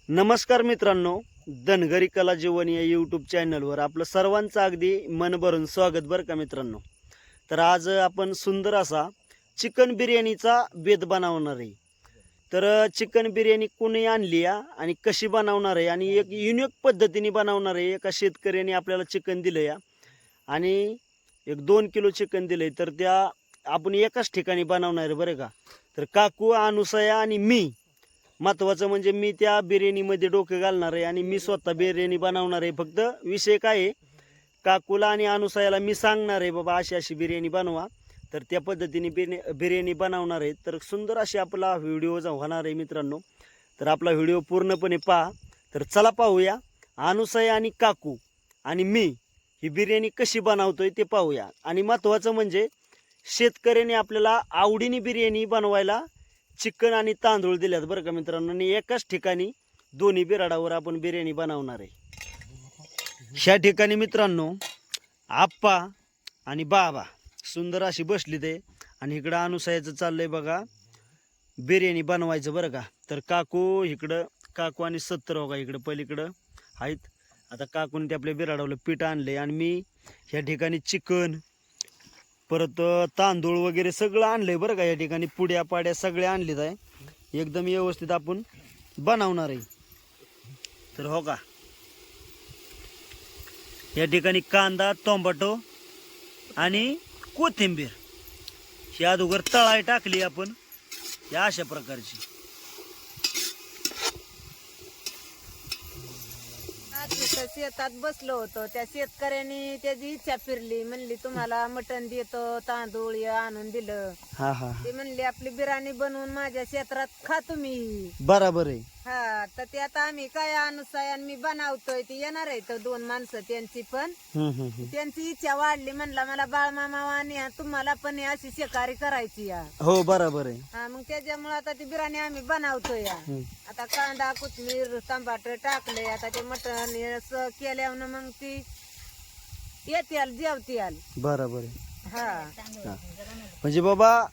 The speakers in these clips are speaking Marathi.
नमस्कार मित्रांनो, धनगरी कला जीवन या यूट्यूब चॅनलवर आपलं सर्वांचं अगदी मन भरून स्वागत बरं का मित्रांनो. तर आज आपण सुंदर असा चिकन बिर्याणीचा बेत बनवणार आहे. तर चिकन बिर्याणी कोणी आणली आणि कशी बनवणार आहे आणि एक युनिक पद्धतीने बनवणार आहे. एका शेतकऱ्याने आपल्याला चिकन दिलं या आणि एक 2 किलो चिकन दिलंय. तर त्या आपण एकाच ठिकाणी बनवणार आहे बरं का. तर काकू, अनुसया आणि मी, महत्त्वाचं म्हणजे मी त्या बिर्याणीमध्ये डोकं घालणार आहे आणि मी स्वतः बिर्याणी बनवणार आहे. फक्त विषय काय आहे, काकूला आणि अनुसयाला मी सांगणार आहे बाबा अशी अशी बिर्याणी बनवा, तर त्या पद्धतीने बिर्याणी बनवणार आहे. तर सुंदर अशी आपला व्हिडिओ होणार आहे मित्रांनो. तर आपला व्हिडिओ पूर्णपणे पहा. तर चला पाहूया अनुसया आणि काकू आणि मी ही बिर्याणी कशी बनवतोय ते पाहूया. आणि महत्त्वाचं म्हणजे शेतकऱ्याने आपल्याला आवडीने बिर्याणी बनवायला चिकन आणि तांदूळ दिल्यात बरं का मित्रांनो. आणि एकाच ठिकाणी दोन्ही बिराडावर आपण बिर्याणी बनवणार आहे. ह्या ठिकाणी मित्रांनो आप्पा आणि बाबा सुंदर अशी बसली ते आणि इकडं अनुसयाचं चाललंय बघा बिर्याणी बनवायचं बरं का. तर काकू इकडं, काकू आणि 70 हो का इकडं पलीकडं आहेत. आता काकूने ते आपल्या बिराडावलं पीठ आणले आणि मी ह्या ठिकाणी चिकन परत तांदूळ वगैरे सगळं आणलंय बरं का. या ठिकाणी पुड्या पाड्या सगळे आणलेत आहे. एकदम व्यवस्थित आपण बनवणार आहे. तर हो का या ठिकाणी कांदा, टोमॅटो आणि कोथिंबीर ही अगोदर तळाई टाकली आपण या अशा प्रकारची. शेतात बसलो होतो, त्या शेतकऱ्यांनी त्याची इच्छा फिरली, म्हणली तुम्हाला मटण देतो, तांदूळ आणून दिलं. हा हा ते म्हणली आपली बिर्याणी बनवून माझ्या क्षेत्रात खा तुम्ही. बराबर आहे. हा, तर ते आता आम्ही काय अनुसाय मी बनवतोय, ती येणार आहे तर 2 माणसं त्यांची पण. त्यांची इच्छा वाढली, म्हणला मला बाळमामा आणि तुम्हाला पण अशी शिकारी करायची या. हो बराबर आहे. हा, मग त्याच्यामुळे आता ती बिर्याणी आम्ही बनवतोय या. आता कांदा, कोथिंबीर, टमाटर टाकले. आता ते मटण केल्यावर मग ती येत्याल जेवत्याल. बराबर आहे. हा, म्हणजे बाबा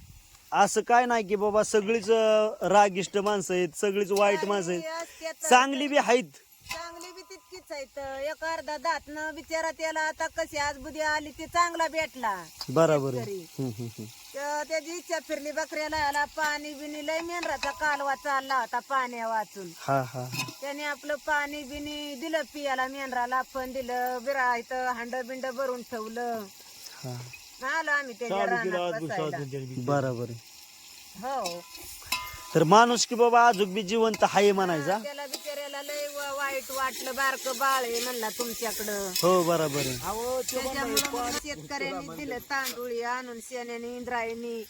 असं काय नाही की बाबा सगळीच रागिष्ट माणसं आहेत, सगळीच वाईट माणसं आहेत, चांगली बी आहेत. चांगली बी तितकीच आहेत. एक अर्धा दातनं बिचारा त्याला आता कशी आज बुद्धी आली ती चांगला भेटला. बराबर आहे. तर त्याची इच्छा फिरली, बकऱ्याला याला पाणी बिनी लय मेंढराचा कालवा चालला होता पाण्या वाचून. हा हा त्याने आपलं पाणी बिनी दिलं पियाला, मेंढराला पण दिलं, बिरा इथं हांड बिंड भरून ठेवलं. आलो आम्ही त्याच्या रानात बसायला. बराबर आहे. हो, तर माणूस की बाबा अजून बी जिवंत हाय म्हणायचा. त्याला बिचाऱ्याला लय वाईट वाटलं, बारक बाळ आहे म्हणला तुमच्याकडं. हो बराबर आहे. त्याच्यामुळे शेतकऱ्यांनी दिलं तांदूळ आणून शेण्याने इंद्रायणी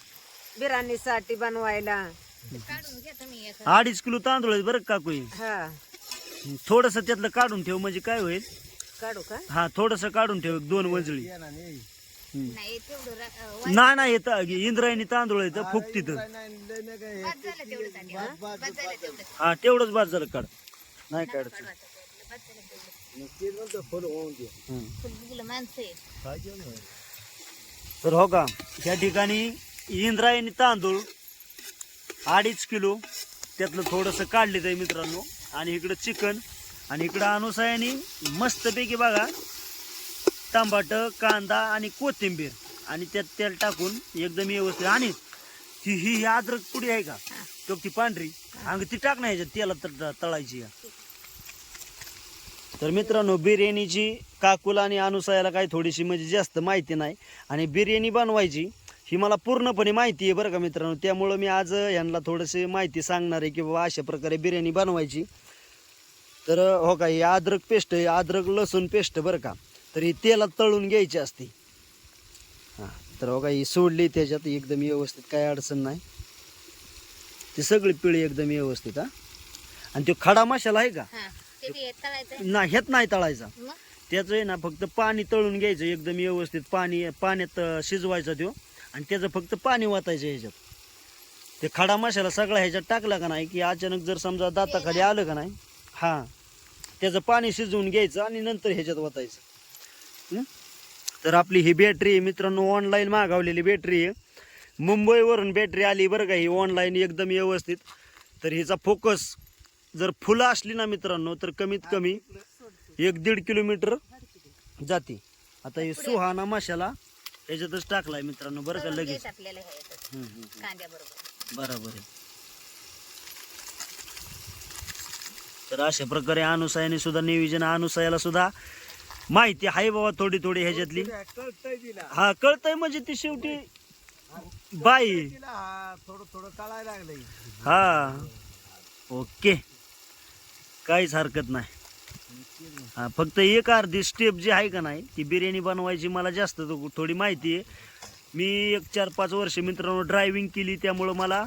बिर्याणीसाठी बनवायला. 2.5 किलो तांदूळ आहेत बरं का काकू. हा, थोडस त्यातलं काढून ठेव म्हणजे काय होईल. काढू का? हा थोडस काढून ठेव, 2 वंजळी. नाही नाही येत इंद्रायणी तांदूळ येतं फुकतीत. हा तेवढंच बाद झालं, काढ नाही काढायचं. तर हो का या ठिकाणी इंद्रायणी तांदूळ 2.5 किलो त्यातलं थोडंसं काढले जाईल मित्रांनो. आणि इकडं चिकन आणि इकडं अनुसयाने मस्तपैकी बघा टमाटर, कांदा आणि कोथिंबीर आणि त्यात तेल टाकून एकदम व्यवस्थित. आणि ही अद्रक पुडी आहे का तो ती पांढरी अंग ती टाक नाही तेला तळायची. तर मित्रांनो बिर्याणीची काकूला आणि अनुसयाला काही थोडीशी म्हणजे जास्त माहिती नाही आणि बिर्याणी बनवायची ही मला पूर्णपणे माहिती आहे बरं का मित्रांनो. त्यामुळं मी आज यांना थोडीशी माहिती सांगणार आहे की बाबा अशा प्रकारे बिर्याणी बनवायची. तर हो का ही अद्रक पेस्ट आहे, अद्रक लसूण पेस्ट बरं का. तर ही तेलात तळून घ्यायची असते. हां, तर हो का ही सोडली त्याच्यात एकदम व्यवस्थित, काही अडचण नाही. ती सगळी पिळी एकदम व्यवस्थित. हा, आणि तो खडा मसाला आहे का नाही, ह्यात नाही तळायचा. त्याचं आहे ना फक्त पाणी तळून घ्यायचं एकदम व्यवस्थित. पाण्यात शिजवायचा तो आणि त्याचं फक्त पाणी वाटायचं ह्याच्यात. ते खडा मसाला सगळा ह्याच्यात टाकला का नाही की अचानक जर समजा दाताखाली आलं का नाही, हां त्याचं पाणी शिजवून घ्यायचं आणि नंतर ह्याच्यात वाटायचं. तर आपली ही बॅटरी आहे मित्रांनो, ऑनलाईन मागवलेली बॅटरी आहे. मुंबईवरून बॅटरी आली बरं का ही ऑनलाईन एकदम व्यवस्थित. तर हिचा फोकस जर फुलं असली ना मित्रांनो तर कमीत कमी 1-1.5 किलोमीटर जाते. आता हे सुहाना मसाला याच्यातच टाकलाय मित्रांनो बरं का लगेच. आपल्याला कांद्याबरोबर बरोबर आहे. तर अशा प्रकारे अनुसयाने सुद्धा नियोजन, अनुसयाला सुद्धा माहिती आहे बाबा थोडी थोडी ह्याच्यातली. हा कळतंय म्हणजे ती शेवटी बाई. थोडं थोडं कळायला लागलंय. हा ओके काहीच हरकत नाही. हा फक्त एक अर्धी स्टेप जी आहे का नाही ती बिर्याणी बनवायची मला जास्त थोडी माहिती आहे. मी 1-4-5 वर्ष मित्रांनो ड्रायव्हिंग केली त्यामुळं मला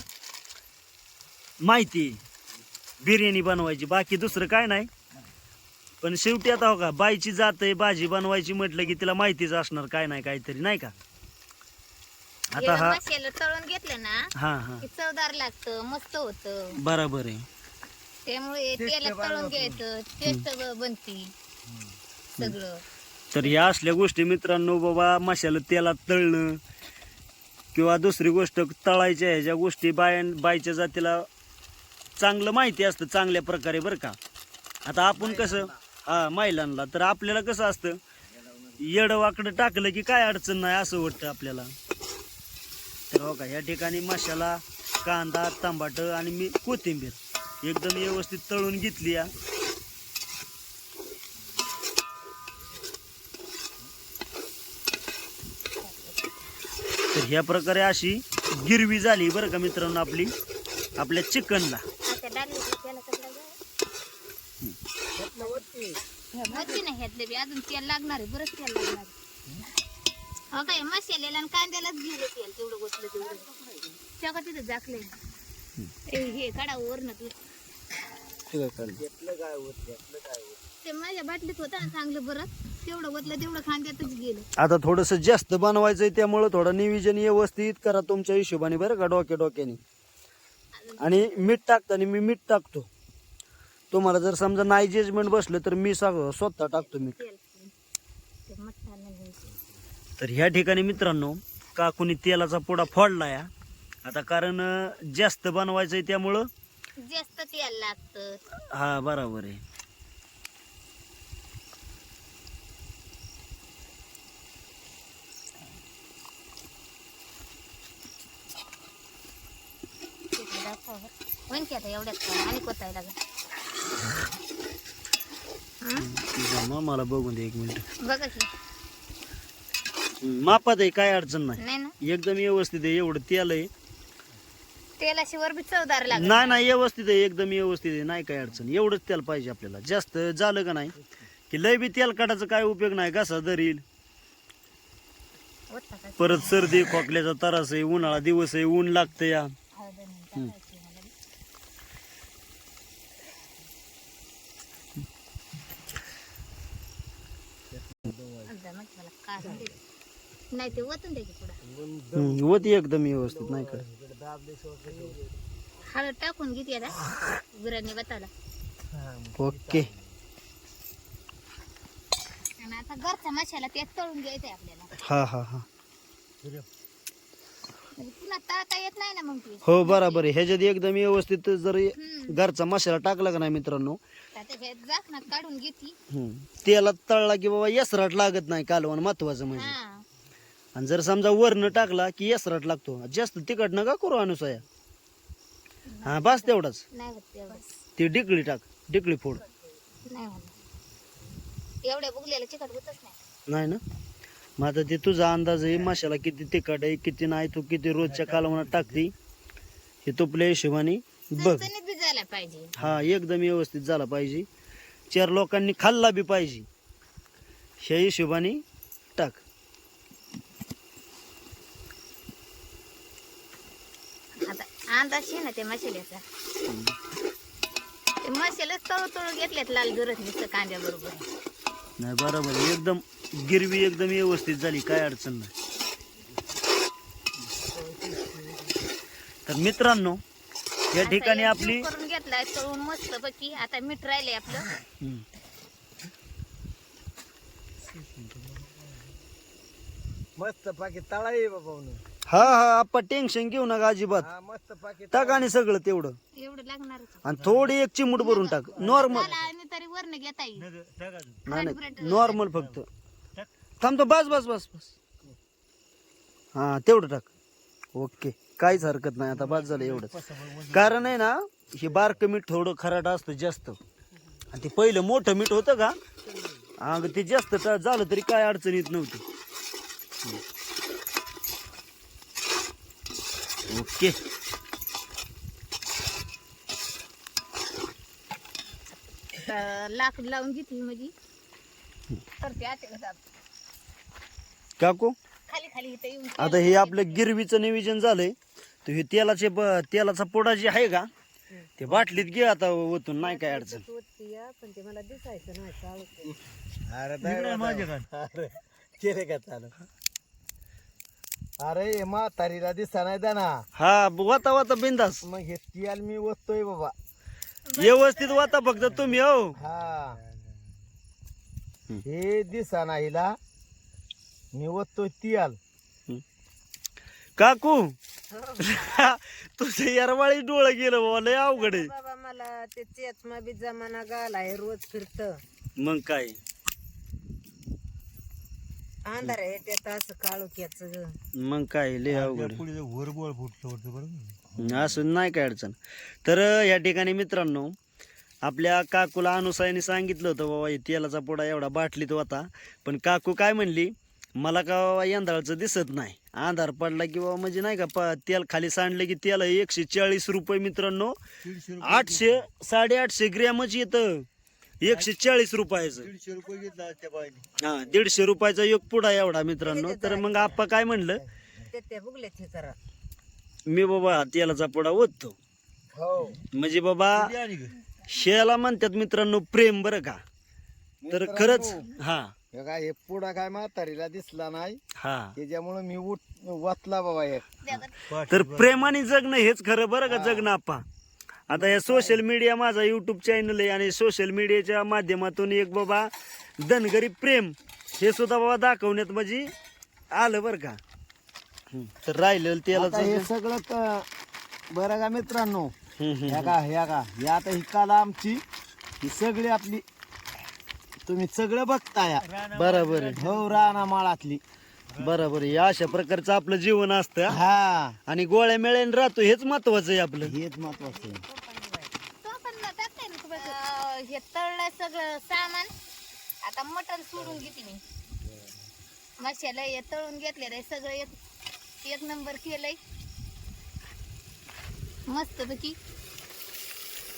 माहिती आहे बिर्याणी बनवायची, बाकी दुसरं काय नाही. पण शेवटी आता हो का बाईची जात आहे भाजी बनवायची म्हटलं की तिला माहितीच असणार काय नाही काहीतरी नाही का. आता हा मसाला तळून घेतलं ना हा हा की चवदार लागतं, मस्त होतं. बरोबर आहे. त्यामुळे तेलात तळून घ्यायचं, टेस्ट बनती सगळं. तर ह्या असल्या गोष्टी मित्रांनो बाबा मसाला तेलात तळणं किंवा दुसरी गोष्ट तळायच्या ह्याच्या गोष्टी बाईच्या जातीला चांगलं माहिती असतं चांगल्या प्रकारे बरं का. आता आपण कसं हा महिलांना तर आपल्याला कसं असतं येडं वाकडं टाकलं की काय अडचण नाही असं वाटतं आपल्याला. तर हो का या ठिकाणी मसाला, कांदा, टमाटर आणि कोथिंबीर एकदम व्यवस्थित तळून घेतली या. तर ह्या प्रकारे अशी गिरवी झाली बरं का मित्रांनो आपली आपल्या चिकनला. अजून तेल लागणार आहे, बरंच तेल लागणार आहे. हो काय मसाल्याला आणि कांद्यालाच गेलं तेल तेवढं गोष्ट तेवढं तेव्हा तिथं झाकलंय. हे काढा वरण ते माझ्या बाटलीत होतं ना चांगलं बरं तेवढं ओतलं तेवढं खांद्यातच गेलं. आता थोडस जास्त बनवायचंय त्यामुळं थोडं नियोजन व्यवस्थित करा तुमच्या हिशोबाने बरं का डोक्याने. आणि मीठ टाकताना मी मीठ टाकतो. तुम्हाला जर समजा नाही जजमेंट बसलं तर मी स्वतः टाकतो मीठ. तर ह्या ठिकाणी मित्रांनो काकूनी तेलाचा पुडा फोडला या. आता कारण जास्त बनवायचंय त्यामुळं जास्त तेल लागतं. हा बरोबर आहे. आता एवढ्यात आणि कोतायला मला बघून दे 1 मिनिट. बघा की मापात आहे काय अडचण नाही नाही ना एकदम व्यवस्थित आहे. एवढं तेल आहे तेलाशिवर बी चवदार लागत नाही व्यवस्थित आहे एकदम व्यवस्थित आहे नाही काय अडचण. एवढंच तेल पाहिजे आपल्याला. जास्त झालं का नाही की लय बी तेल काढायचं काय उपयोग नाही. घसा धरील परत सर्दी खोकल्याचा त्रास आहे, उन्हाळा दिवस आहे, ऊन लागतं या. नाही ते ओतून द्यायची पुढं होती एकदम व्यवस्थित नाही काय. हळद टाकून घेते आता बिर्याणी बताला. ओके आणि आता घरचा मसाला त्यात तळून घ्यायचा आपल्याला. हा हा हा पुन्हा तळता येत नाही ना मग ती. हो बरोबर आहे. ह्याच्यात एकदम व्यवस्थित जर घरचा मसाला टाकला का नाही मित्रांनो झाकणात काढून घेते. तेलात तळला की बाबा यसराट लागत नाही कालवण महत्वाचं म्हणजे. आणि जर समजा वरण टाकला की यसराट लागतो. जास्त तिखट नका करू अनुसया. हा बस तेवढाच. नाही होत तेवढं. ती ढिकळी टाक, ढिकळी फोड. नाही होत एवढ्या बुगल्याला चिकट होतच नाही. नाही ना मग आता ते तुझा अंदाज आहे मसाला किती तिखट आहे किती नाही. तू किती रोजच्या कालवणात टाकती हे तुपल्या हिशोबाने बघ. चणचणीत बी झाला पाहिजे. हा एकदम व्यवस्थित झाला पाहिजे. 4 लोकांनी खाल्ला बी पाहिजे ह्या हिशोबाने टाक. आता अंदाज आहे ना ते मसाल्याचा. ते मसाले तळू घेतल्यात लाल गरज नुसतं कांद्या बरोबर. नाही बरोबर आहे. एकदम गिरवी एकदम व्यवस्थित झाली काय अडचण नाही. तर मित्रांनो या ठिकाणी आपली करून घेतलाय तळून मस्त पैकी. आता मीठ राहिले आपलं. मस्त पाकी तळाई बाबा. हा हा आपण टेन्शन घेऊ नका अजिबात. हा मस्त पाकिट टाक आणि सगळं तेवढं एवढं लागणार आणि थोडी एक चिमूट भरून टाक नॉर्मल. आणि तरी वरनं घेता येईल. नाही नॉर्मल फक्त. थांबतो बस बस बस बस. हा तेवढं टाक. ओके काहीच हरकत नाही आता बस झालं एवढंच. कारण आहे ना हे बारकं मीठ थोडं खराट असतं जास्त आणि ते पहिलं मोठं मीठ होतं का अगं ते जास्त झालं तरी काय अडचण येत नव्हती. ओके लाकूड लावून घेतली म्हणजे तर ते आते जात काकू खाली खाली इथं येऊन आता हे आपलं गिरवीचं नियोजन झालंय तर हे तेलाचा पोडा जे आहे का ते बाटलीत घे आता ओतून नाही काय अडचण. पण ते मला दिसायचं नाही चालू. अरे केले का चालू. अरे म्हातारीला दिसा नाही द्या ना. हा वाता वाता बिंदास मग हे तेल मी ओततोय बाबा. व्यवस्थित वाता फक्त तुम्ही हो. हा हे दिसा ना हिला मी ओततोय तेल. काकू तुझं यारवाळी डोळं गेलं बाबा लय अवघड आहे. बाबा मला ते चेचमा बी जमाना गालाय रोज फिरत मग काय अंधार आहे त्यात असं काळोख्याच. मग काय लय अवघड आहे. वरबोळ फुटतो असं नाही काय अडचण. तर या ठिकाणी मित्रांनो आपल्या काकूला अनुसायाने सांगितलं होतं बाबा हे तेलाचा पोडा एवढा बाटलीत होता पण काकू काय म्हणली मला का बाबा यंदाळचं दिसत नाही. अंधार पडला की बाबा म्हणजे नाही का तेल खाली सांडलं की तेल 140 रुपये मित्रांनो. 800-850 ग्रॅमच येतं 140 रुपयाचं. 150 रुपये घेतला त्या बाईने. हा 150 रुपयाचा एक पुडा एवढा मित्रांनो. तर मग आप्पा काय म्हणलं ते बुगलेत हे करा. मी बाबा तेलाचा पुडा ओततो हो म्हणजे बाबा शेला म्हणतात मित्रांनो प्रेम बरं का. तर खरंच हा हे काय हे पुढा काय म्हातारीला दिसला नाही हा त्याच्यामुळे मी वाचला बाबा एक. तर प्रेमाने जगणं हेच खरं बरं का जगणं आप्पा. आता या सोशल मीडिया माझा युट्यूब चॅनल आहे आणि सोशल मीडियाच्या माध्यमातून एक बाबा धनगरी प्रेम हे सुद्धा बाबा दाखवण्यात म्हणजे आलं बरं का. तर राहिलेलं आता तेलाचं हे सगळं बरं का मित्रांनो. ह्या का हे आता ही कला आमची ही सगळी आपली तुम्ही सगळं बघताय. बरोबर आहे हो राणा माळातली. बरोबर आहे. अशा प्रकारचं आपलं जीवन असतं हा आणि गोळ्या मेळ्याने राहतो हेच महत्वाचं आहे आपलं. हेच महत्वाचं आहे. तो पण टाकताय ना तुम्हाला. हे तळलंय सगळं सामान. आता मटण सोडून घेते मी. मसाला हे तळून घेतलेलं आहे सगळं एक नंबर केलंय मस्त पैकी.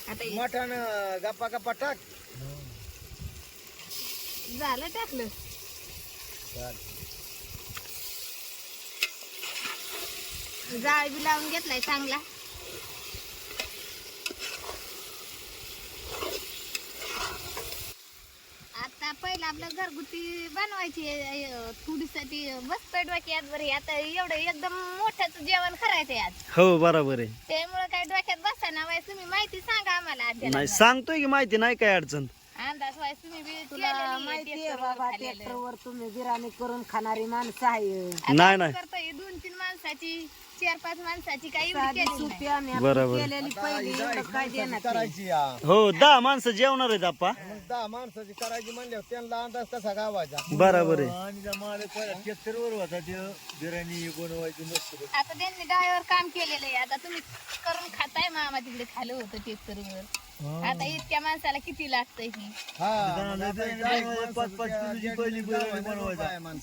आता हे मटण गप्पा गप्पा टाक. झालं टाकलं. जाळ बी लावून घेतलाय चांगला. आता पहिला आपलं घरगुती बनवायची थोडीसाठी बस डोक्यात बरं. आता एवढं एकदम मोठ्याच जेवण करायचंय आज. हो बरोबर आहे. त्यामुळे काय डोक्यात बसा ना वाय तुम्ही माहिती सांगा आम्हाला आद्याला. नाही सांगतोय की माहिती नाही काय अडचण. अंदाज वाय तुम्ही बी तुला केलेली आहे, माहिती आहे टेस्टवर बाबा खाल्लेलं. ट्रॅक्टरवर तुम्ही बिर्याणी करून खाणारी माणसं आहे. आता नाही, आपण नाही. करतोय 2-3 माणसाची 4-5 माणसाची काही साधी केली नाही. सुट्टी आम्ही आपली बरोबर. केलेली पहिली एवढं काय देणार नाही. करायची या. हो 10 माणसं जेवणार आहेत आप्पा. मग 10 माणसाची करायची म्हणल्यावर त्यांना अंदाज कसा गावायचा. बरोबर आहे. आता त्यांनी डाळीवर काम केलेलं आहे. आता तुम्ही करून खाताय मामा तिकडे खालं होतं टेस्टरवर. आता इतक्या माणसाला किती लागतंय ही. हा तर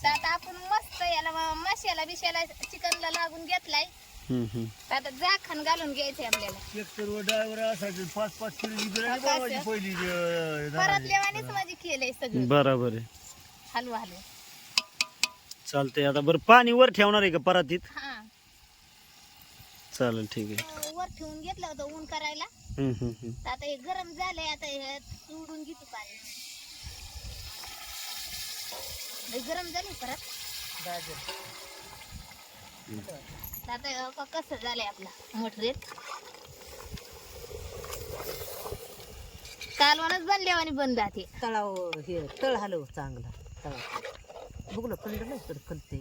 आता आपण मस्त याला मसाला बिशाला चिकनला लागून घेतलाय. तर आता जाखण घालून घ्यायचंय आपल्याला. परत लेवानीच माझी केलंय सगळं. बरोबर आहे. हलवा हलवा. चालतंय. आता बरं पाणी वर ठेवणार आहे का परातीत? हा चालेल ठीक आहे. वर ठेवून घेतलं होतं ऊन करायला. तर आता हे गरम झालंय. आता हे सोडून घेतो पाणी. हे गरम झाले परत. तर आता कसं झालंय आपला मटेरियल. कालवणच बनल्यावर आणि बंद आहे. तळाव हे तळ हलव चांगला तळा. बघलं खंड नाही तर खलते.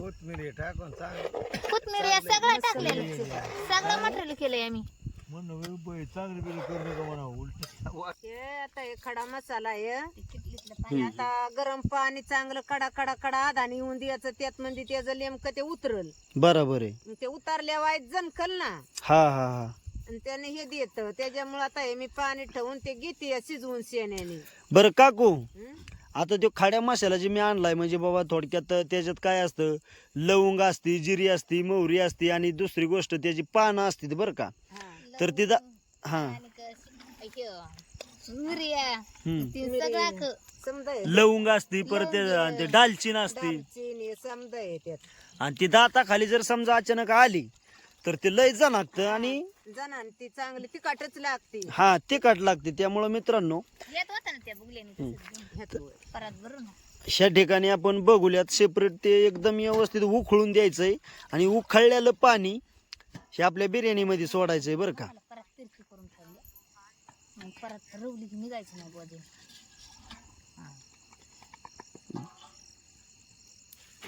कोथमिरी टाकून चांगलं कोथमीर या सगळं टाकलेलं सगळं मटेरियल केलंय आम्ही. हे आता हे खडा मसाला आहे ते किटलीतलं पाणी आता गरम पाणी चांगलं कडा कडा कडा आधानी येऊन द्यायचं त्यात म्हणजे त्याचं नेमकं ते उतरल बरोबर आहे. मग ते उतरल्या वाईट जणकल ना हा हा हा. आणि त्याने हे देत त्याच्यामुळे आता हे मी पाणी ठेवून ते घेते शिजवून शेण्याने. बरं काकू, हं? आता तो खड्या मसाला जे मी आणलाय म्हणजे बाबा थोडक्यात त्याच्यात काय असतं, लवंग असती, जिरी असती, मोहरी असती आणि दुसरी गोष्ट त्याची पानं असतील बरं का. हा. तर तिथं हा मिरिया हम्म. ते सगळं समजा हे लवंग असती, परत ते दालचीन असती दालचिनी समजा हे त्यात आणि ती दाताखाली जर समजा अचानक आली तर ते लय जाणकतं आणि जणांनी ती चांगली तिखटच लागते. हा तिखट लागते. त्यामुळं मित्रांनो येत होता ना त्या बुगल्याने तसं परत भरून ह्या ठिकाणी आपण बघूयात सेपरेट ते एकदम व्यवस्थित उखळून द्यायचंय आणि उखळलेलं पाणी हे आपल्या बिर्याणीमध्ये सोडायचंय बरं का. परत तिरकी करून ठेवली मग परत रवली की निघायचं नाही बोजे.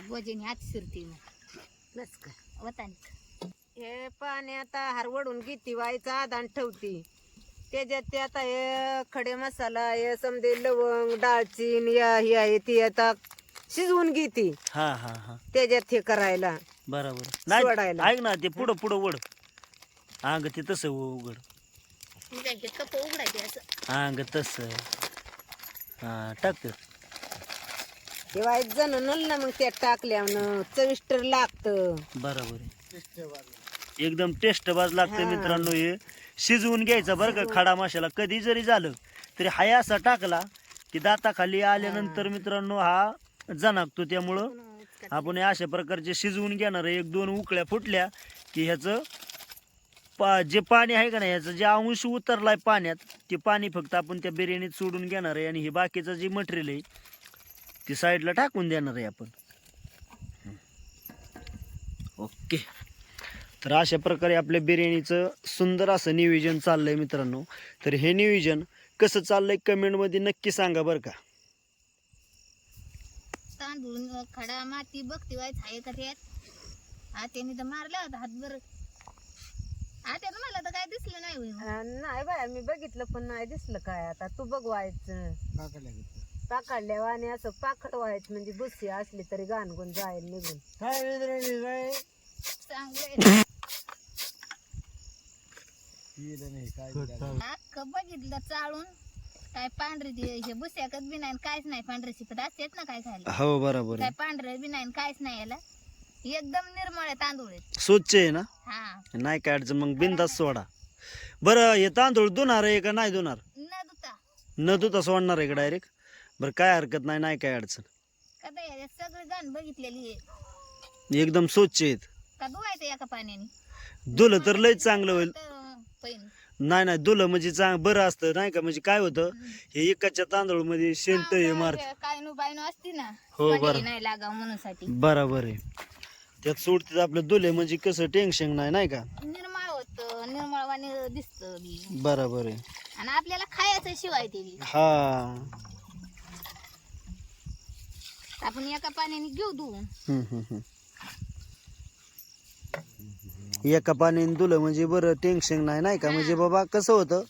बोजेने हात शिरते मग बस का वतानी हे पाणी आता हरवडून घेते व्हायचं आधान ठेवती त्याच्यात ते आता हे खडे मसाला हे समजे लवंग दालचीन या ही आहे ती आता शिजवून घेते हा हा हा त्याच्यात हे करायला बरोबर. नाही सोडायला. ऐक ना, ते पुढं पुढं वड अंग ते तसं उघड निघायचे कप उघडायचे असं अंग तसं हा टाक. हे व्हायचं जण ना मग त्यात टाकल्यानं चविष्टर लागतं. बरोबर आहे. एकदम टेस्ट बाज लागतं हा. मित्रांनो. हे शिजवून घ्यायचं बरं का खडा मसाला. कधी जरी झालं तरी हाय असा टाकला की दाताखाली आल्यानंतर मित्रांनो हा जनाकतो. त्यामुळं आपण हे अशा प्रकारचे शिजवून घेणार आहे. 1-2 उकळ्या फुटल्या की ह्याचं जे पाणी आहे का नाही, ह्याचं जे अंश उतरलाय पाण्यात ते पाणी फक्त आपण त्या बिर्याणीत सोडून घेणार आहे आणि हे बाकीचं जे मटेरियल आहे ते साईडला टाकून देणार आहे आपण. ओके. तर अशा प्रकारे आपल्या बिर्याणीचं सुंदर असं नियोजन चाललंय मित्रांनो. तर हे नियोजन कसं चाललंय कमेंटमध्ये नक्की सांगा बरं का. तांदूळ खडा माती बघती व्हायचं आहे का त्यात आत्याने तर मारला होता हातभर. आत्यानं मला तर काय दिसलं नाही होईल. नाही बाय मी बघितलं पण नाही दिसलं काय. आता तू बघ व्हायचं पाकडल्या आणि असं पाकट व्हायचं म्हणजे बुस्सी असली तरी गाणगुण जाईल निघून. चांगलं अख्खं बघितलं चाळून काय पांढरे हे बुस्याकत बी नाही काहीच नाही. पांढरे शिकत असतेत ना काय खायला. हो बरोबर काय आहे. पांढरे बी नाही काहीच नाही याला. एकदम निर्मळ आहे तांदूळ आहेत. स्वच्छ आहे ना, हा नाही काय अडचण. मग बिंदास सोडा. बरं हे तांदूळ धुणार आहे का नाही धुणार? न दुता न धुता सोडणार आहे का डायरेक्ट? बरं काय हरकत नाही, नाही काय अडचण. कदा याच्यात सगळी गाण बघितलेली आहे. एकदम स्वच्छ आहेत. का धुवायचं एका पाण्याने धुलं तर लयच चांगलं होईल. तर पैन नाही नाही धुलं म्हणजे बरं असतं नाही का. म्हणजे काय होतं हे एकाच्या तांदूळमध्ये शेंट हे मारत. काय नु बायनो असती ना हो, तोंडी बरं. नाही लागाव म्हणून साठी बरोबर आहे. त्यात सोडते आपलं धुले म्हणजे कसं टेन्शन नाही, नाही का. निर्मळ होत निर्मळवाणी दिसत बरोबर आहे. आणि आपल्याला खायचं शिवाय ते बी. हा. आपण एका पाण्याने घेऊ धुवून. हम्म. एका पाण्याने धुलं म्हणजे बरं टेन्शन नाही, नाही का. म्हणजे बाबा कसं होतं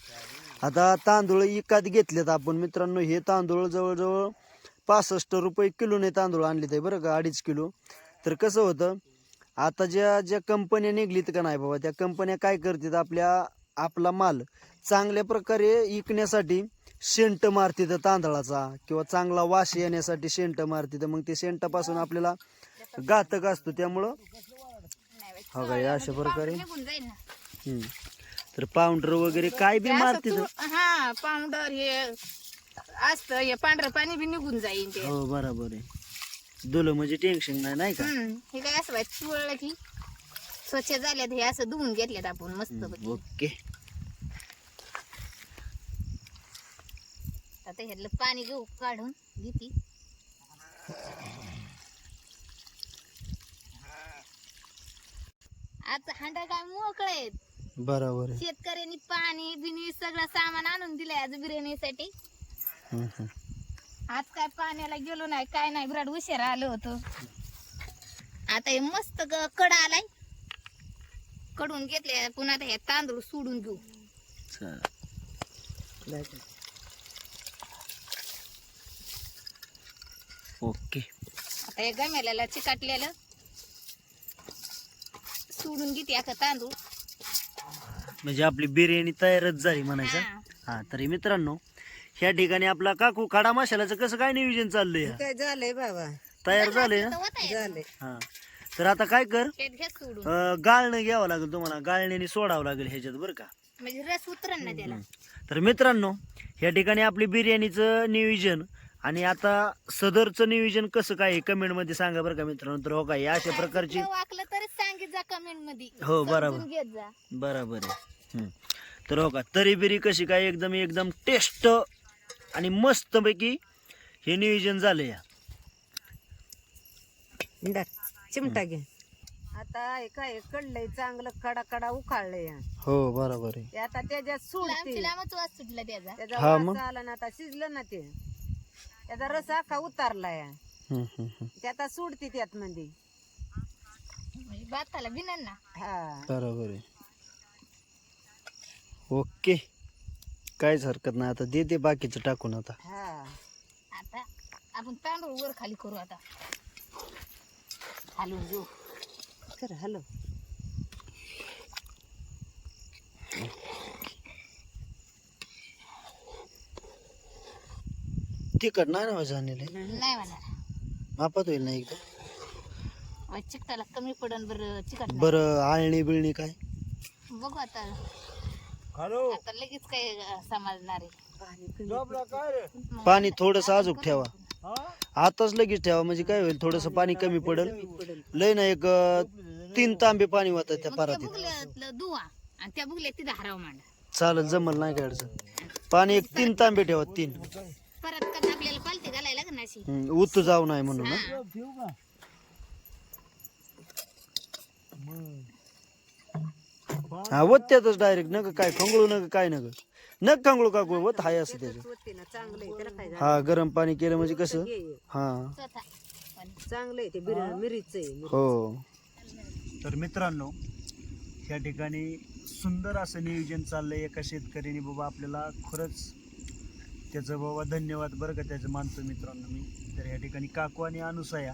आता तांदूळ विकत घेतलेत आपण मित्रांनो. हे तांदूळ जवळजवळ 65 रुपये किलोने तांदूळ आणले ते बरं का, 2.5 किलो. तर कसं होतं आता ज्या कंपन्या निघलीत का नाही बाबा, त्या कंपन्या काय करतात आपला माल चांगल्या प्रकारे विकण्यासाठी शेंट मारते तांदळाचा किंवा चांगला वास येण्यासाठी शेंट मारते. मग ते शेंटापासून आपल्याला घातक असतो. त्यामुळं हो का अशा प्रकारे निघून जाईल ना. तर पावडर वगैरे काय बी मारते. हा पावडर हे असतं हे पांढरं पाणी बी निघून जाईल ते. हो बरोबर आहे. धुलं म्हणजे टेन्शन नाही, नाही का. हे काय असं व्हायचं चुळलं की स्वच्छ झाल्यात. हे असं धुवून घेतल्यात आपण मस्त. ओके. आता ह्यातलं पाणी घेऊ काढून घेते. आता हांडा काय मोकळे आहेत. बरोबर आहे. शेतकऱ्यांनी पाणी बिनी सगळं सामान आणून दिलंय आज बिर्याणीसाठी. आज काय पाण्याला गेलो नाही काय नाही बिराड उशिरा आलो होतो. आता हे मस्त कड आलाय, कडून घेतले. पुन्हा आता हे तांदूळ सोडून घेऊ. ओके. आता हे गमेल्याला चिकाटलेलं सोडून घेते आता तांदूळ. म्हणजे आपली बिर्याणी तयारच झाली म्हणायचं. हा. हा तरी मित्रांनो, ह्या ठिकाणी आपला काकू खडा मसाल्याचं कसं काय नियोजन चाललंय? काय झालंय बाबा, तयार झालंय ना? तर होता हे. झालंय. हा तर आता काय कर, शेत घ्या सोडून, गाळणं घ्यावं लागेल तुम्हाला, गाळण्याने सोडावं लागेल ह्याच्यात बरं का. म्हणजे रस उतरण ना त्याला. तर मित्रांनो, ह्या ठिकाणी आपली बिर्याणीचं नियोजन आणि आता सदरचं नियोजन कसं काय कमेंट मध्ये सांगा बरं का मित्रांनो. तर हो काय अशा प्रकारची, कुठलं वाकलं तरी सांगित जा कमेंट मध्ये. हो, बरोबर. समजून घेत जा. बरोबर आहे. तर हो का, तरी बिरी कशी काय एकदम एकदम टेस्ट आणि मस्त पैकी हे नियोजन झालं या. इंदा, चिमटा घे. आता हे काय कडलंय चांगलं, कडा कडा उखाळलंय. हो बरोबर आहे. ते आता त्याच्यात सुटते, लांबची लांबच वास सुटला त्याचा. त्याचा हा वास मग. आला ना, आता शिजलं ना ते, त्याचा रस अख्खा उतारलाय. ते आता सुटते त्यात मध्ये. म्हणजे भाताला बिना ना. हा बरोबर आहे. ओके, काहीच हरकत नाही. आता दे बाकीचं टाकून आता. हा. आता आपण तांदूळ वर खाली करू. आता हलवून घेऊ. कर हॅलो. तिखट नाही ना झालेलं, नाही म्हणणार. मापात होईल ना एकदम. चिकटाला कमी पडन बरं चिकट नाही. बरं आळणी बिळणी काय? बघू आता. हॅलो, आता लगेच काय समजणार आहे. पाणी थोडस अजूक ठेवा, आताच लगेच ठेवा म्हणजे काय होईल, थोडस पाणी कमी पडल. लय ना एक 3 तांबे पाणी वाटत त्या मग त्या परातीत. बुगल्यातलं दुवा आणि त्या बुगल्यात तिथं हराव मांडा. चालेल, जमल नाही काय अडचण. पाणी एक 3 तांबे ठेवा, 3. परत का आपल्याला पालती घालायला लागेल ना अशी. उतू जाऊ नाही म्हणून ना. हा. हा वत्यातच डायरेक्ट नग काय खंगळू नग काय नग खंगळू काकू वत हाय असं त्याचं. होते ना चांगलंय, त्याला काय झालं? हा गरम पाणी केलं म्हणजे कसं. घे. हा स्वतः. पण चांगलंय ते मिरीच आहे. हो. तर मित्रांनो, या ठिकाणी सुंदर असं नियोजन चाललंय एका शेतकऱ्याने. बाबा आपल्याला खरंच त्याचं बाबा धन्यवाद बरं का, त्याचं मानतो मित्रांनो मी. तर या ठिकाणी काकू आणि अनुसया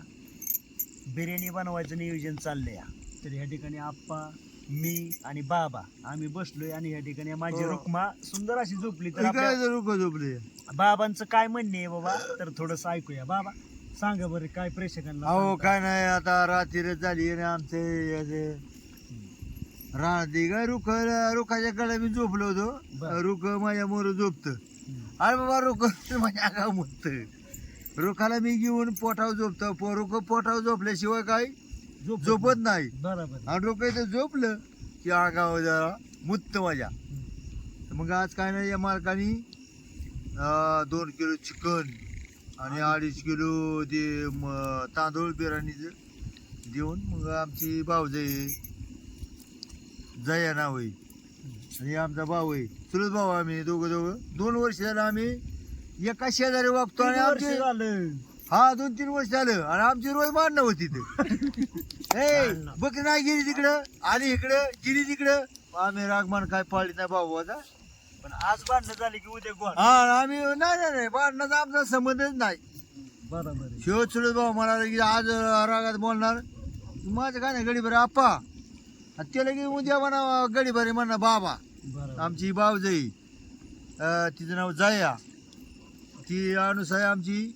बिर्याणी बनवायचं नियोजन चाललंय. तर या ठिकाणी आप्पा, मी आणि बाबा आम्ही बसलोय आणि या ठिकाणी माझी रुक्मा सुंदर अशी झोपली. तर आपल्या बाबांचं काय म्हणणे आहे बाबा, तर थोडस ऐकूया. बाबा सांगा बरं काय प्रेक्षकांना. अहो काय नाही, आता रात्री झाली आणि आमचे राहते काय रुखाच्या कडे मी झोपलो होतो. रुख माझ्या मोर झोपत. अरे बाबा रुख माझ्या आगाव मुक्त. रुखाला मी घेऊन पोटावर झोपतो. रुख पोटावर झोपल्याशिवाय काय झोपत नाही. बरोबर. आणि रुख इथं झोपलं की आगाव जरा मुक्त माझ्या. तर मग आज काय नाही, या मालकानी 2 किलो चिकन आणि 2.5 किलो ते तांदूळ बिर्याणीचं देऊन, मग आमची भाऊजाई जया नाव आहे आणि आमचा भाऊ आहे, चुलत भाऊ. आम्ही दोघं 2 वर्ष झालं आम्ही एका शेजारी वागतो. आणि आमचे हा 2-3 वर्ष झालं आणि आमची रोज भांडणं होती बघ नाही गेली तिकडं आणि इकडं गेली तिकडं. आम्ही रागमान काय पाळली नाही भाऊ आता. पण आज भांडणं झाली की उद्या गोड. हा आम्ही नाही भांडणाचा आमचा संबंधच नाही. बरोबर. शिव चुलत भाऊ म्हणाला की आज रागात बोलणार माझं काय नाही गडीभर आप्पा, आणि त्याला की उद्या म्हणा गडीभरी म्हणा बाबा. आमची भाऊजाई तिचं नाव जया, ती अनुसया आमची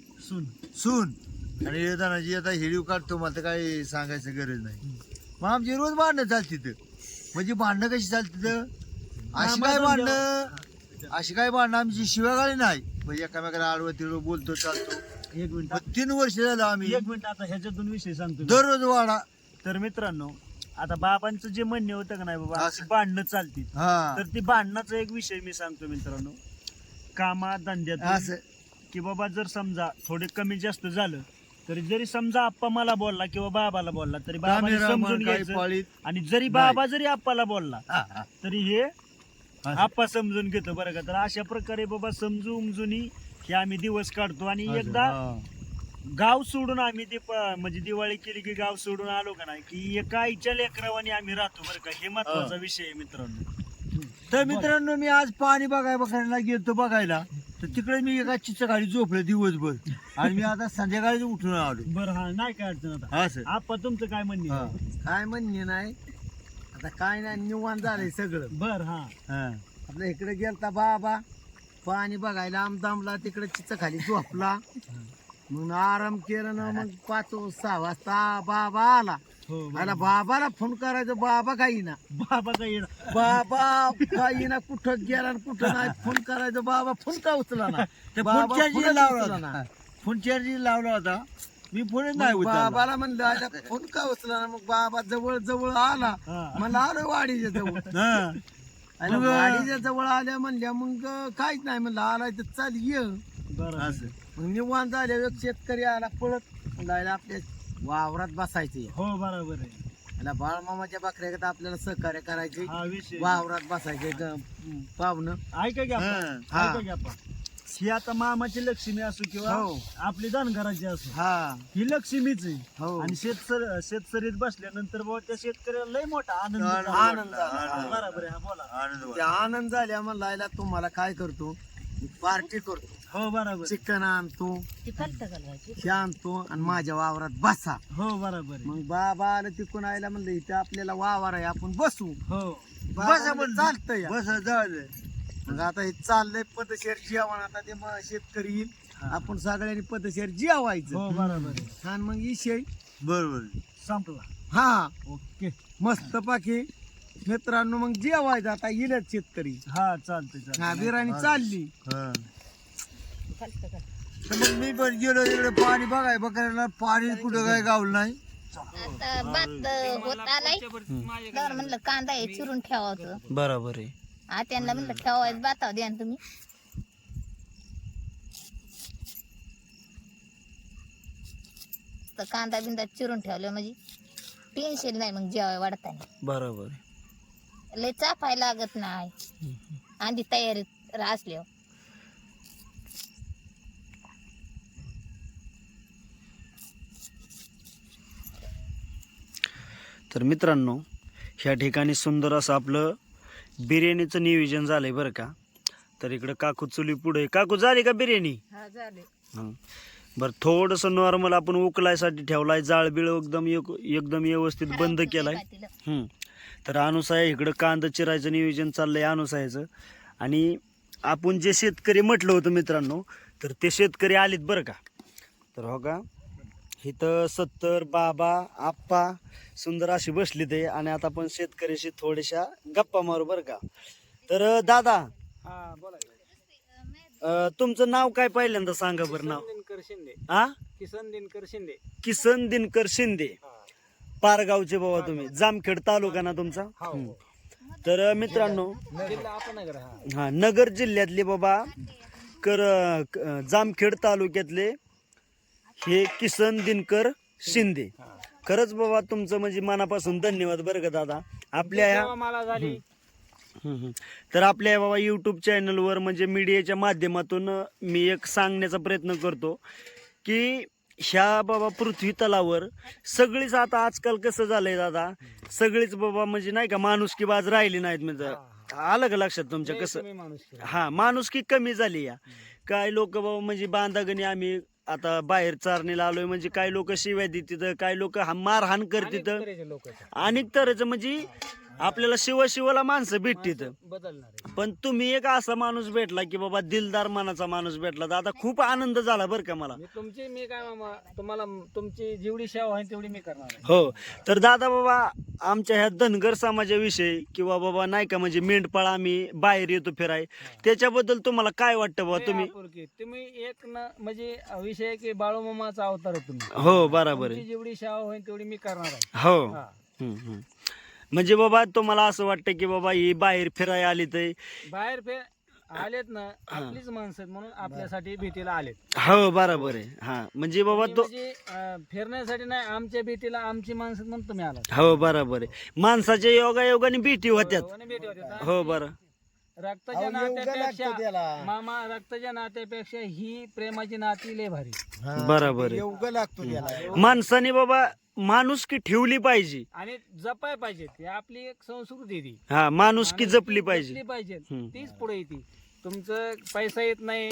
सून आणि येतानाची आता हिडीव काढतो. मला तर काही सांगायचं गरज नाही. मग आमची रोज भांडणं चालती तर. म्हणजे भांडणं कशी चालती तर अशी काय भांडणं आमची शिवागाळी नाही. म्हणजे एकामेकाला आडवं तिडवं बोलतो चालतो. 1 मिनिट 3 वर्ष झालं आम्ही 1 मिनिट आता ह्याच्यातून विषय सांगतो. दररोज वाडा. तर मित्रांनो, आता बाबांचं जे म्हणणे होतं का नाही बाबा, असं. अशी भांडणं चालती. हा तर ती भांडणाचा एक विषय मी सांगतो मित्रांनो. कामा धंद्यात असं की बाबा जर समजा थोडे कमी जास्त झालं, तरी जरी समजा आप्पा मला बोलला किंवा बाबाला बोलला तरी बाबाने कॅमेरा समजून मन काही घ्यायचं. पाळीत. आणि जरी बाबा जरी आप्पाला बोलला तरी हे असं. आप्पा समजून घेतो बरं का. तर अशा प्रकारे बाबा समजून हे आम्ही दिवस काढतो. आणि एकदा गाव सोडून आम्ही ते म्हणजे दिवाळी केली की गाव सोडून आलो का नाही की एका आईच्या लेकरावानी आम्ही राहतो बरं का, हे महत्वाचा विषय आहे मित्रांनो. तर मित्रांनो मी आज पाणी बघायला गेलतो बघायला, तर तिकडे मी एका चिचखाली झोपले दिवसभर आणि मी आता संध्याकाळी उठून आलो. बरं हा नाही काय अडचण आता. हा सर. आपा तुमचं काय म्हणणे? हा. काय म्हणणे नाही आता, काय नाही निवांत झालंय सगळं. बर हा हा. आपल्या इकडे गेलता बाबा पाणी बघायला, आमदामला तिकडे चिचखाली झोपला, मग आराम केला ना, मग 5-6 वाजता बाबा आला. हो आला बाबाला फोन करायचं, बाबा काही ना, बाबा काय बाबा काही ना, कुठं गेला न कुठं नाही, फोन करायचं, बाबा फोन का उचला ना, ते बाबा फोन चार्जिंग फोनच लावला उचला ना. होता. फोन चार्जिंग लावला होता मी, फोन नाही मग उचलला. बाबाला म्हणलं आता फोन का उचला ना, मग बाबा जवळ जवळ आला, मला आलं वाडीच्या जवळ. हा. आणि वाडीच्या जवळ आल्या म्हणल्या, मग काहीच नाही म्हणलं, आलाय तर चाल ये. बरं असं. मग निवांत झाल्या, एक शेतकरी आला पळत, लायला आपल्या वावरात बसायचे, हो बरोबर आहे. आणि बाळमामाच्या बकऱ्या आपल्याला सहकार्य करायचे, हा विषय वावरात बसायचे पाहुणं. ऐका घ्या हा. ऐका घ्या ही आता मामाची लक्ष्मी असो किंवा हो. आपली धनगराची असो, हा ही लक्ष्मीच आहे. हो. आणि शेतसरीत बसल्यानंतर बाबा त्या शेतकऱ्याला लय मोठा आनंद आनंद झाला. आनंद झाला. हा, बरोबर आहे. हा बोला. आनंद ते वाटला. आनंद झाल्या म्हणला, तुम्हाला काय करतो, पार्टी करतो, हो बरोबर. चिकन आणतो, हे आणतो आणि माझ्या वावरात बसा. हो बरोबर आहे. मग बाबा आलं तिकून आयला म्हणलं, इथं आपल्याला वावर आहे, आपण बसू. हो बसा म्हणलं. चालतंय. बस झालं. मग आता हे चाललंय पद्धतशीर जेवण, आता ते मग शेतकरी येईल, आपण सगळ्यांनी पद्धतशीर जेवायचं, हो बरोबर आहे. आणि मग इशय बरोबर. संपला. हा ओके. मस्त पाकी मित्रांनो, मग जेवायचं आता येईलच शेतकरी. हा चालतंय हा बिर्याणी चालली. हा. तर मग मी पण गेलो तिकडे पाणी बघायला पाणी कुठं काय गावलं नाही. आता भात होत आलाय, तर म्हणलं कांदा हे चिरून ठेवायचं. बरोबर आहे. त्यांना म्हणलं ठेवायचं, बाताव द्या ना तुम्ही. तर कांदा बिंदा चिरून ठेवलं म्हणजे टेन्शन नाही, मग जेवाय वाढताना बरोबर लय चापाय लागत नाही, आधी तयारीत असल्यावर. तर मित्रांनो, ह्या ठिकाणी सुंदर असं आपलं बिर्याणीचं नियोजन झालंय बरं का. तर इकडं काकू चुली पुढे. काकू झाली का बिर्याणी? हं. बरं, थोडंसं नॉर्मल आपण उकलायसाठी ठेवलाय, जाळबिळ एकदम व्यवस्थित बंद केलाय. तर अनुसाय इकडं कांदा चिरायचं नियोजन चाललंय अनुसायचं. आणि आपण जे शेतकरी म्हटलं होतं मित्रांनो, तर ते शेतकरी आलेत बरं का. तर हो का, इथं 70 बाबा आप्पा सुंदर अशी बसली ते, आणि आता आपण शेतकऱ्याशी थोड्याशा गप्पा मारू बरं का. तर दादा, तुमचं नाव काय पहिल्यांदा सांगा बरं. नाव हा? किसन दिनकर शिंदे. पारगावचे बाबा तुम्ही, जामखेड तालुका ना तुमचा. तर मित्रांनो, हा नगर जिल्ह्यातले बाबा जामखेड तालुक्यातले हे किसन दिनकर शिंदे. खरंच बाबा तुमचं म्हणजे मनापासून धन्यवाद बरं का दादा. आपल्या तर आपल्या बाबा यूट्यूब चॅनलवर म्हणजे मीडियाच्या माध्यमातून मी एक सांगण्याचा प्रयत्न करतो की ह्या बाबा पृथ्वी तलावर सगळीच आता आजकाल कसं झालंय दादा, सगळीच बाबा म्हणजे नाही का माणुसकी बाज राहिली नाहीत. म्हणजे आलं का लक्षात तुमच्या कसं? हा, माणुसकी कमी झाली. या काय लोक बाबा म्हणजे बांधागणी आम्ही आता बाहेर चारणीला आलोय म्हणजे काही लोक शिव्या देतात, काही लोक मारहाण करतात, अनेक तऱ्हेचं म्हणजे आपल्याला शिवाला माणसं भेटतात. पण तुम्ही एक असा माणूस भेटला की बाबा दिलदार मनाचा माणूस भेटला, दादा खूप आनंद झाला बरं का मला. मी काय मामा, तुम्हाला तुमची जेवढी सेवा आहे तेवढी मी करणार आहे. हो. तर दादा बाबा आमच्या ह्या धनगर समाजाविषयी किंवा बाबा नाही का म्हणजे मेंढपाळ आम्ही बाहेर येतो फिराय, त्याच्याबद्दल तुम्हाला काय वाटतं बाबा? तुम्ही एक म्हणजे विषय आहे की बाळूमामाचा अवतार आहे तुम्ही. हो बरोबर आहे. जेवढी सेवा होईल तेवढी मी करणार आहे. हो. म्हणजे बाबा तुम्हाला असं वाटतं की बाबा ही बाहेर फिराय आली तर बाहेर आलेत ना, आपलीच माणसं आहेत म्हणून आपल्यासाठी भेटीला आलेत. हो बरोबर आहे. हा म्हणजे बाबा तो फिरण्यासाठी नाही, आमच्या भेटीला आमची माणसं म्हणून तुम्ही आलात. हो बरोबर आहे. माणसाच्या योगायोगाने भेटी होत्यात. हो बरं. रक्ताच्या नात्यापेक्षा मामा रक्ताच्या नात्यापेक्षा ही प्रेमाची नाती लय भारी. बरोबर आहे. योग्य लागतो त्याला. माणसाने बाबा माणुसकी ठेवली पाहिजे. आणि जपाय पाहिजे, ती आपली एक संस्कृती ती हा, माणुसकी जपली पाहिजे. पाहिजे हम्म. तीच पुढे येते. तुमचं पैसा येत नाही,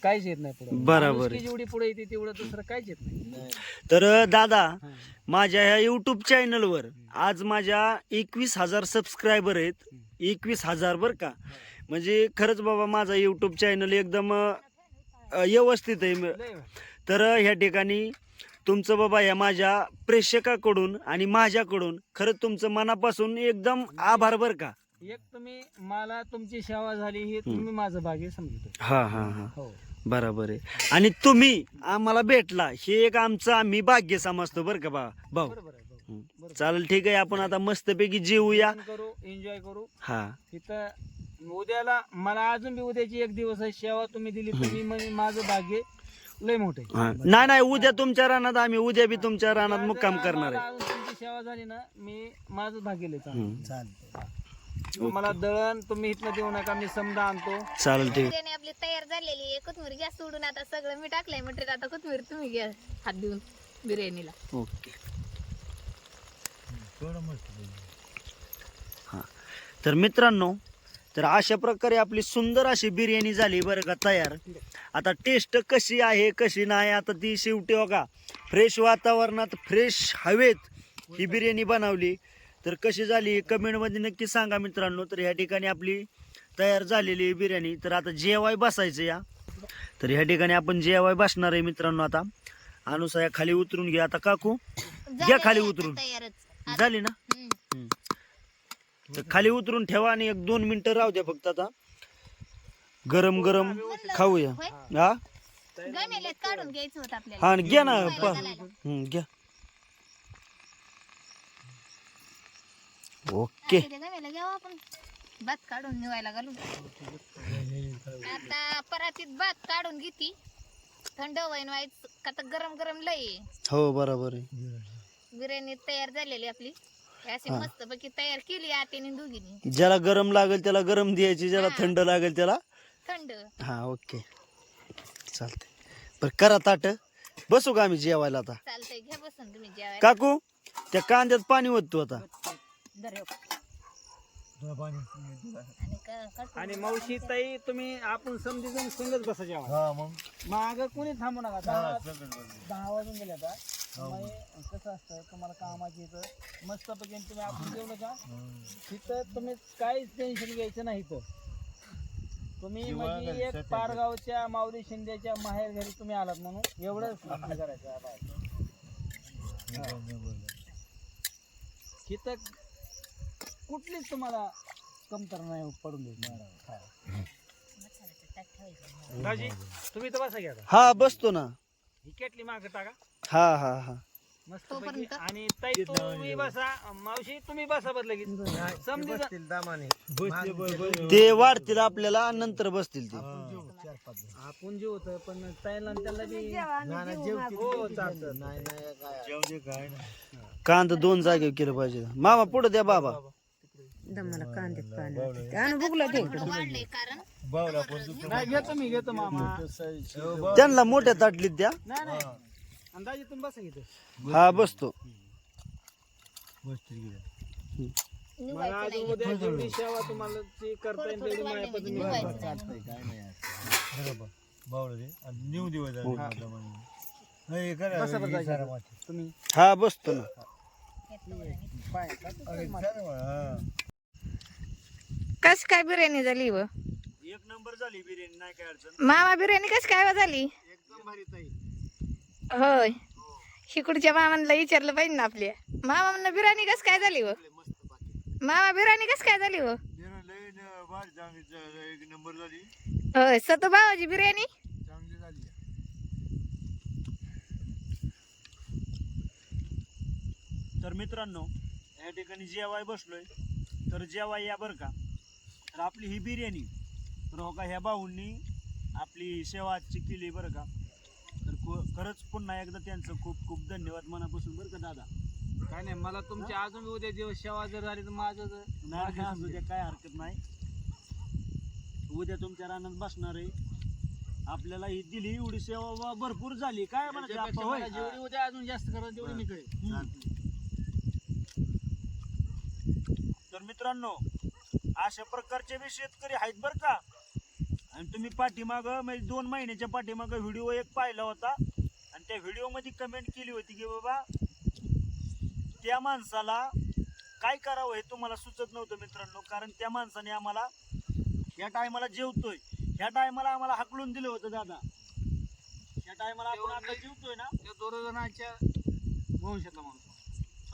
काहीच येत नाही पुढे. बरोबर आहे. जेवढी पुढे येते तेवढं दुसरं काहीच येत नाही. तर दादा, माझ्या ह्या युट्यूब चॅनलवर आज माझ्या 21,000 सबस्क्रायबर आहेत. 21,000 बर का. म्हणजे खरंच बाबा माझा युट्यूब चॅनल एकदम व्यवस्थित आहे. लय भारी. तर ह्या ठिकाणी तुमचं बाबा या माझ्या प्रेक्षकाकडून आणि माझ्याकडून खरंच तुमचं मनापासून एकदम आभार बर का. एक तुम्ही मला तुमची सेवा झाली हे तुम्ही माझं भाग्य समजतो. हा हा हा, हो. बरोबर आहे. आणि तुम्ही आम्हाला भेटला हे एक आमचं आम्ही भाग्य समजतो बर का भाऊ. बरोबर आहे. बरोबर. चालेल, ठीक आहे. आपण आता मस्तपैकी जेवूया. करू, एन्जॉय करू. हा, तिथं उद्याला मला अजून बी उद्याची एक दिवस आहे सेवा तुम्ही दिली, तुम्ही म्हणजे माझं भाग्य लय मोठे. हा. नाही नाही, उद्या तुमच्या रानात आम्ही उद्या बी तुमच्या रानात मुक्काम करणार आहे. तुमची सेवा झाली ना, मी माझं भाग्य लय चांगलं. हम्म. चालतंय. मला दळण तुम्ही इथलं देऊ नका, मी समजा आणतो. चालेल, ठीक. बिर्याणी आपली तयार झालेली आहे. कोथिंबीर गॅस सोडून आता सगळं मी टाकलंय मटेरियल. आता कोथिंबीर तुम्ही घ्या हात देऊन बिर्याणीला. ओके. थोडं मस्त. हा, तर मित्रांनो, तर अशा प्रकारे आपली सुंदर अशी बिर्याणी झाली बरं का तयार. आता टेस्ट कशी आहे कशी नाही आता ती शेवटी बघा, फ्रेश वातावरणात फ्रेश हवेत ही बिर्याणी बनवली. तर कशी झाली कमेंटमध्ये नक्की सांगा मित्रांनो. तर ह्या ठिकाणी आपली तयार झालेली बिर्याणी. तर आता जेवाय बसायचं या. तर ह्या ठिकाणी आपण जेवाय बसणार आहे मित्रांनो. आता अनुसया खाली उतरून घ्या. आता काकू घ्या खाली उतरून. तयारच झाली ना. हम्म. तर खाली उतरून ठेवा आणि 1-2 मिनिटं राहू द्या फक्त. आता गरम गरम खाऊया. होय? हा गमेल्यात काढून घ्यायचं होतं आपल्याला. हा, घ्या ना. धुवायला घालायला. घ्या. ओके. आता ते गमेला घ्यावं आपण. भात काढून निवायला घालून. आता परातीत भात काढून घेती. थंड होईन व्हायचं का तर गरम गरम लय आहे. हो, बरोबर आहे. बिर्याणी तयार झालेली आपली. अशी हा. मस्त पैकी तयार केली आत्याने दोघींनी. ज्याला गरम लागेल त्याला गरम द्यायची, ज्याला हा. थंड लागेल त्याला. थंड. हा, ओके. चालतंय. बरं करा ताट. बसू का आम्ही जेवायला आता. चालतंय, घ्या बसून तुम्ही जेवायला. काकू त्या कांद्यात पाणी ओततो आता. धर हो. आणि काढतो. आणि मावशी ताई तुम्ही आपण समजून संगत बसा जेवा. हा मग. माग कोणी थांबू नका. 10 वाजून गेले आता. त्यामुळे कसं असतं तुम्हाला कामाची इथं मस्त पैकी तुम्ही आपण जेवलं का तिथं तुम्ही काहीच टेन्शन घ्यायचं नाही. इथं तुम्ही म्हणजे एक पारगावच्या माऊली शिंदेच्या माहेर घरी तुम्ही आलात म्हणून एवढंच आपलं करायचं आहे. तिथं कुठलीच तुम्हाला कमतरता नाही पडून द्यायची. दाजी तुम्ही तर बसा घ्या. हा, बसतो ना. ही केटली माग टाका हा हा हा. मस्त तोपर्यंत? पैकी. आणि ताई तुम्ही बसा, मावशी तुम्ही बसा बदल की समजी ते वाढतील आपल्याला नंतर बसतील ते. आपण जे होत पण ताईला आणि त्याला बी हो चालतं. कांद 2 जागेवर केलं पाहिजे. मामा पुढे द्या बाबा. दमाला कांद्यात पाणी आणि बुगला दे इकडं. वाढलंय कारण नाही घेतो मी घेतो मामा. त्यांना मोठ्या ताटलीत द्या. नाही नाही अंदाजे तुम्ही बसा घेतो. हा, बसतो. मला आज उद्या जेवढी सेवा तुम्हाला ती करता येईल तेवढी माझ्या पद्धतीने निवायचं काय नाही. बावळ दे आणि नेऊ दिवस बसा बरं जायचं. तुम्ही हा, बसतो ना. कस काय बिर्याणी झाली व 1 नंबर झाली बिर्याणी. नाही काय अडचण. मामा बिर्याणी कस काय झाली. एकदम भारी ताई. होय, शिकडच्या मामांना विचारलं पाहिजे ना आपल्या. मामा बिर्याणी कस काय झाली व. मामा बिर्याणी कस काय झाली व. 1 नंबर झाली. होय, सतू भावाची बिर्याणी चांगली झाली. तर मित्रांनो, या ठिकाणी जेवाय बसलोय. तर जेवाय या बरं का. तर आपली ही बिर्याणी तर हो का ह्या भाऊंनी आपली सेवा आजची केली बरं का. तर खरंच पुन्हा एकदा त्यांचं खूप खूप धन्यवाद मनापासून बरं का दादा. काय नाही मला तुमची अजून उद्या दिवस सेवा जर झाली तर माझं नाही असू द्या, काय हरकत नाही. उद्या तुमच्या रानात बसणार आहे. आपल्याला ही दिली एवढी सेवा भरपूर झाली. काय म्हणायचं त्याच्यापेक्षा आपण, होय? मला जेवढी उद्या अजून जास्त करा तेवढी मी करेन. तर मित्रांनो, अशा प्रकारचे बी शेतकरी आहेत बरं का. आणि तुम्ही पाठीमाग म्हणजे 2 महिन्याच्या पाठीमाग व्हिडिओ एक पाहिला होता आणि त्या व्हिडिओ मध्ये कमेंट केली होती की बाबा त्या माणसाला काय करावं हे तुम्हाला सुचत नव्हतं मित्रांनो. कारण त्या माणसाने आम्हाला या टायमाला जेवतोय, ह्या टायमाला आम्हाला हाकलून दिलं होतं दादा. या टायमाला आपण आता जेवतोय ना, त्या 2 जणांच्या वंशातला माणूस.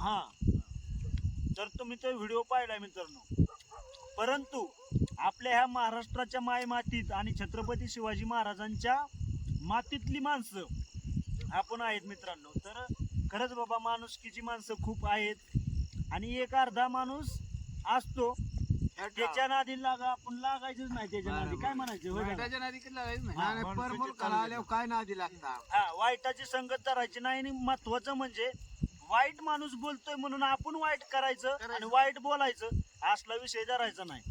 हा. तर तुम्ही तो व्हिडिओ पाहिलाय मित्रांनो. परंतु आपल्या ह्या महाराष्ट्राच्या माय मातीत आणि छत्रपती शिवाजी महाराजांच्या मातीतली माणसं आपण आहेत मित्रांनो. तर खरंच बाबा माणुसकीची माणसं खूप आहेत आणि एक अर्धा माणूस असतो त्याच्या नादी आपण लागायचंच नाही. त्याच्या नादी काय म्हणायचं, होय दादा? वाईटाच्या नादी कधी लागायचं नाही. आणि परमुलकाला आल्यावर काय नादी लागतात. हा, वाईटाची संगत धरायची नाही. आणि महत्वाचं म्हणजे वाईट माणूस बोलतोय म्हणून आपण वाईट करायचं आणि वाईट बोलायचं असला विषय धरायचा नाही.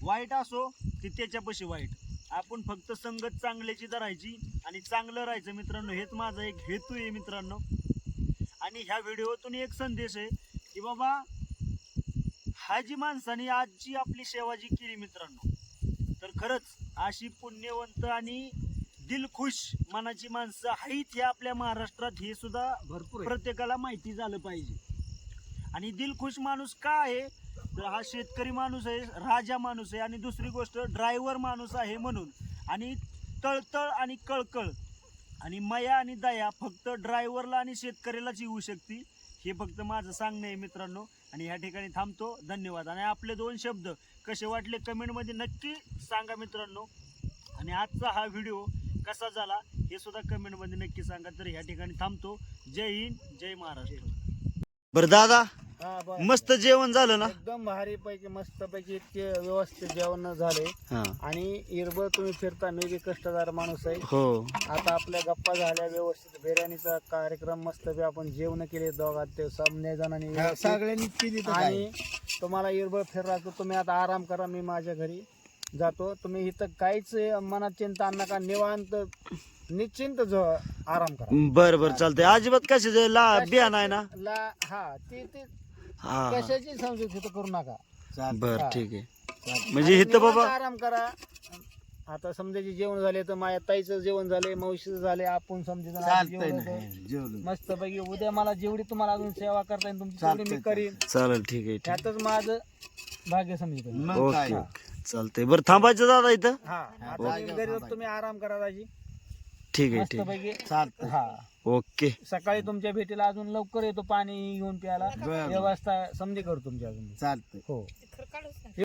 वाईट असो की त्याच्यापाशी वाईट, आपण फक्त संगत चांगल्याची धरायची आणि चांगलं राहायचं मित्रांनो. हेच माझा एक हेतू आहे मित्रांनो. आणि ह्या व्हिडिओतून एक संदेश आहे की बाबा हा जी माणसाने आज जी आपली सेवा जी केली मित्रांनो, तर खरंच अशी पुण्यवंत आणि दिलखुश मनाची माणसं आहेत ह्या आपल्या महाराष्ट्रात, हे सुद्धा भरपूर प्रत्येकाला माहिती झालं पाहिजे. आणि दिलखुश माणूस का आहे तर हा शेतकरी माणूस आहे, राजा माणूस आहे. आणि दुसरी गोष्ट ड्रायव्हर माणूस आहे म्हणून. आणि तळतळ आणि कळकळ आणि माया आणि दया फक्त ड्रायव्हरला आणि शेतकऱ्यालाच येऊ शकते. हे फक्त माझं सांगणं आहे मित्रांनो. आणि ह्या ठिकाणी थांबतो. धन्यवाद. आणि आपले 2 शब्द कसे वाटले कमेंटमध्ये नक्की सांगा मित्रांनो. आणि आजचा हा व्हिडिओ कसा झाला हे सुद्धा कमेंटमध्ये नक्की सांगा. तर ह्या ठिकाणी थांबतो. जय हिंद, जय महाराष्ट्र. बरं दादा, हा, बरं. मस्त जेवण झालं ना? एकदम भारी पैकी मस्त पैकी इतके व्यवस्थित जेवण झाले. आणि इरबळ तुम्ही फिरता, मी बी कष्टदार माणूस आहे. हो. आता आपल्या गप्पा झाल्या व्यवस्थित, बिर्याणीचा कार्यक्रम मस्त बी आपण जेवण केले दोघात ते सामने जणांनी व्यवस्थित. सगळ्यांनी केली तर काय. आणि तुम्हाला इरबळ फिरला तर तुम्ही आता आराम करा, मी माझ्या घरी जातो. तुम्ही इथं काहीच मनात चिंता आणू नका, निवांत निश्चिंत आराम करा. बर बर चालतंय. अजिबात कशी बिया नाही ना? हा ती हा कशाची समजूत इथं करू नका. बर हा. ठीक आहे. म्हणजे इथं निवांत बाबा आराम करा. आता समजायचे जेवण झाले तर माझ्या ताईचं जेवण झाले, मावशीचं झाले, आपण समजायचं चालतंय ना, जेवलो. मस्त पैकी. उद्या मला जेवढी तुम्हाला अजून सेवा करता येईल तुमची तेवढी मी चालतंय, करीन. चालेल. ठीक आहे, ठीक त्यातच माझं भाग्य समजत. मग ओके काय. ओके चालतंय. बरं थांबायचं दादा इथं? हा, आता मी घरी जातो, तुम्ही आराम करा दाजी ठीक आहे, मस्त ठीक आहे. पैकी. चालतंय. हा, ओके. सकाळी तुमच्या भेटीला अजून लवकर येतो, पाणी घेऊन प्यायला बरं. व्यवस्था समजे करू तुमची अजून. चालतंय. हो.